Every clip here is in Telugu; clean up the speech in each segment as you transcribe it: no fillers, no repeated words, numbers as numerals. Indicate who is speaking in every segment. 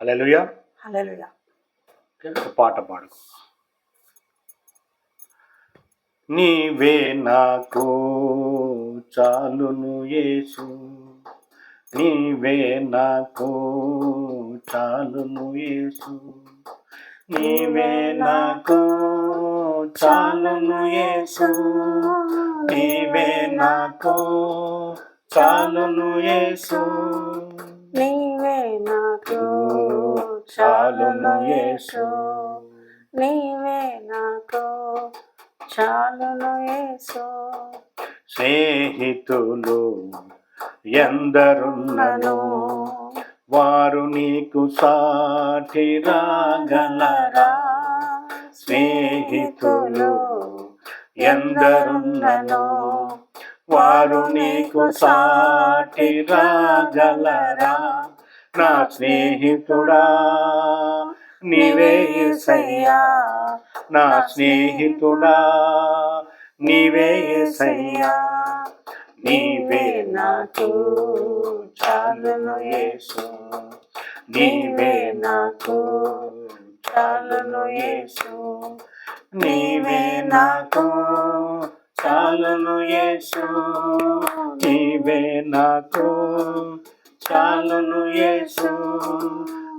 Speaker 1: హల్లెలూయా.
Speaker 2: హల్లెలూయా.
Speaker 1: ఒక పాట పాడు. నీవే నాకు చాలును యేసు, నీవే నాకు చాలును యేసు, నీవే నాకు చాలును యేసు, నీవే నాకు చాలును యేసు,
Speaker 2: నీవే నాకు చాలును యేసు, నీవే నాకు చాలును యేసు.
Speaker 1: స్నేహితులు ఎందరున్నను వారు నీకు సాటి రాగలరా, స్నేహితులు ఎందరున్నను వారు నీకు సాటి రాగలరా, నా స్నేహితుడా నీవే యేసయ్యా, నా స్నేహితుడా నీవే యేసయ్యా, నీవే నాకు చాలును యేసు, నీవే నాకు చాలును యేసు, నీవే నాకు చాలును యేసు, నీవే నాకు చాలును యేసు,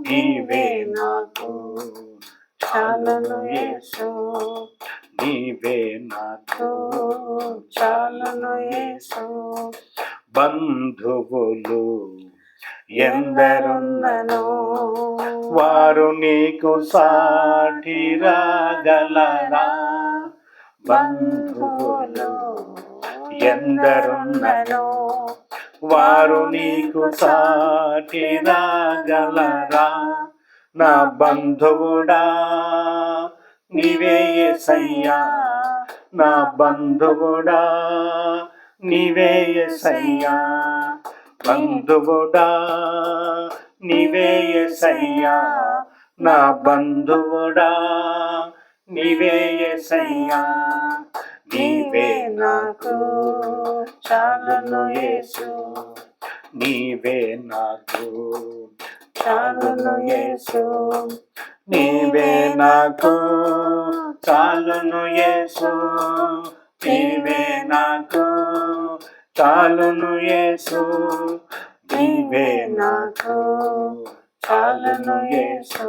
Speaker 1: నీవే నాకు చాలును యేసు, నీవే నాకు చాలును యేసు. బంధువులు ఎందరున్నను వారు నీకు సాటి రాగలరా,
Speaker 2: బంధువులు
Speaker 1: ఎందరున్నను వారు నీకు సాటి రాగలరా, నా బంధువుడా నీవే యేసయ్యా, నా బంధువుడా నీవే యేసయ్యా, బంధువుడా నీవే యేసయ్యా, నా బంధువుడా నీవే యేసయ్యా, నీవే నాకు చాలును యేసు, నీవే నాకు చాలును యేసు, నీవే నాకు చాలును యేసు, నీవే నాకు చాలును యేసు, నీవే నాకు చాలును యేసు,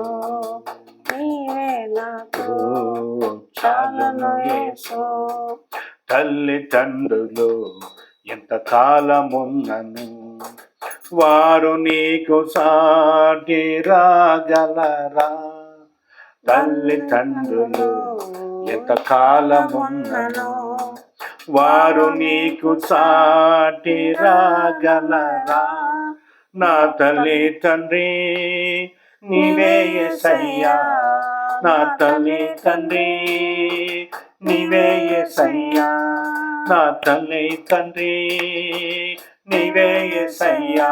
Speaker 2: నీవే నాకు చాలును యేసు.
Speaker 1: తల్లిదండ్రులు ఎంత కాలమున్నను వారు నీకు సాటి రాగలరా, తల్లిదండ్రులు ఎంత కాలమున్నను వారు నీకు సాటి రాగలరా, నా తల్లి తండ్రి నీవే యేసయ్యా, నా తల్లి తండ్రి నీవే యేసయ్యా, నా తల్లి తండ్రి నీవే యేసయ్యా,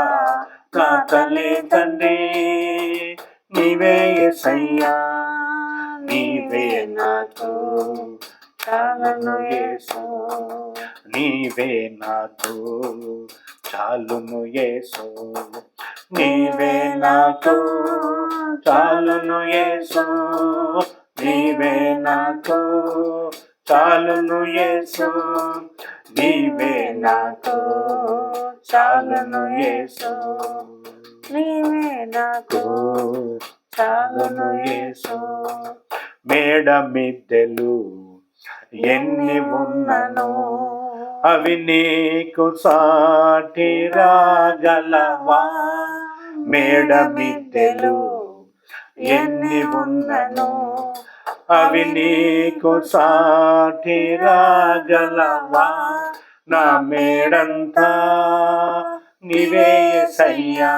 Speaker 1: నా తల్లి తండ్రి నీవే యేసయ్యా, నీవే నాకు చాలును యేసు, నీవే నాకు చాలును యేసు, నీవే నాకు చాలును యేసు, నీవే నాకు చాలును యేసు, నీవే నాకు చాలును యేసు,
Speaker 2: నీవే నాకు చాలును యేసు.
Speaker 1: మేడ మిద్దెలు ఎన్ని ఉన్నను అవి నీకు సాటి రాగలవా, మేడ మిద్దెలు ఎన్ని ఉన్నను అవి నీకు సాటి రాగలవా, నా మేడంతా నీవే యేసయ్యా,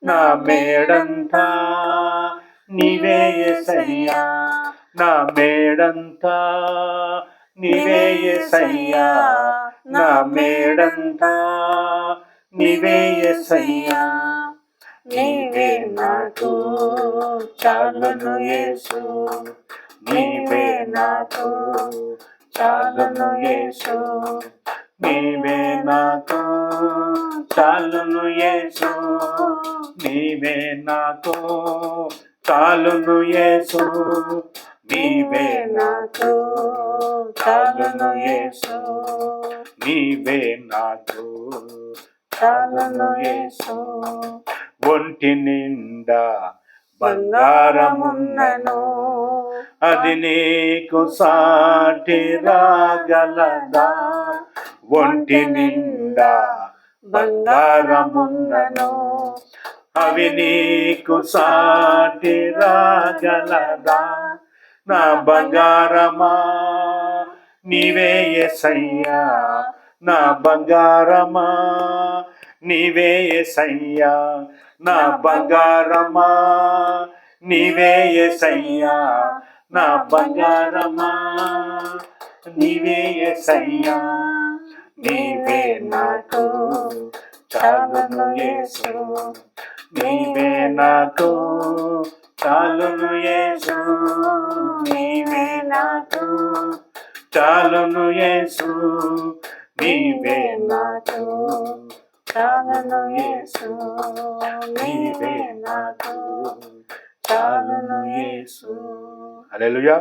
Speaker 1: నా మేడంతా నీవే యేసయ్యా, నా మేడంతా నీవే యేసయ్యా, నా మేడంతా నీవే యేసయ్యా,
Speaker 2: నీవే నాకు చాలును యేసు, నీవే నాకు చాలును యేసు,
Speaker 1: నీవే నాకు చాలును యేసు, నీవే నాకు చాలును యేసు, నీవే నాకు చాలును యేసు, నీవే నాకు చాలును యేసు. ఒంటి నిండా బంగారమున్నను, అది నీకు సాటి రాగలదా? ఒంటి నిండా బంగారమున్నను, అవి నీకు సాటి రాగలదా? నా బంగారమా నీవే యేసయ్యా, నా బంగారమా నీవే యేసయ్యా, నా బంగారమా నీవే యేసయ్యా, నా బంగారమా నీవే యేసయ్యా, నీవే నాకు చాలును యేసు, నీవే నాకు చాలును యేసు, నీవే నాకు చాలును యేసు, నీవే నాకు చాలును యేసు, నీవే నాకు చాలును యేసు. హల్లెలూయా.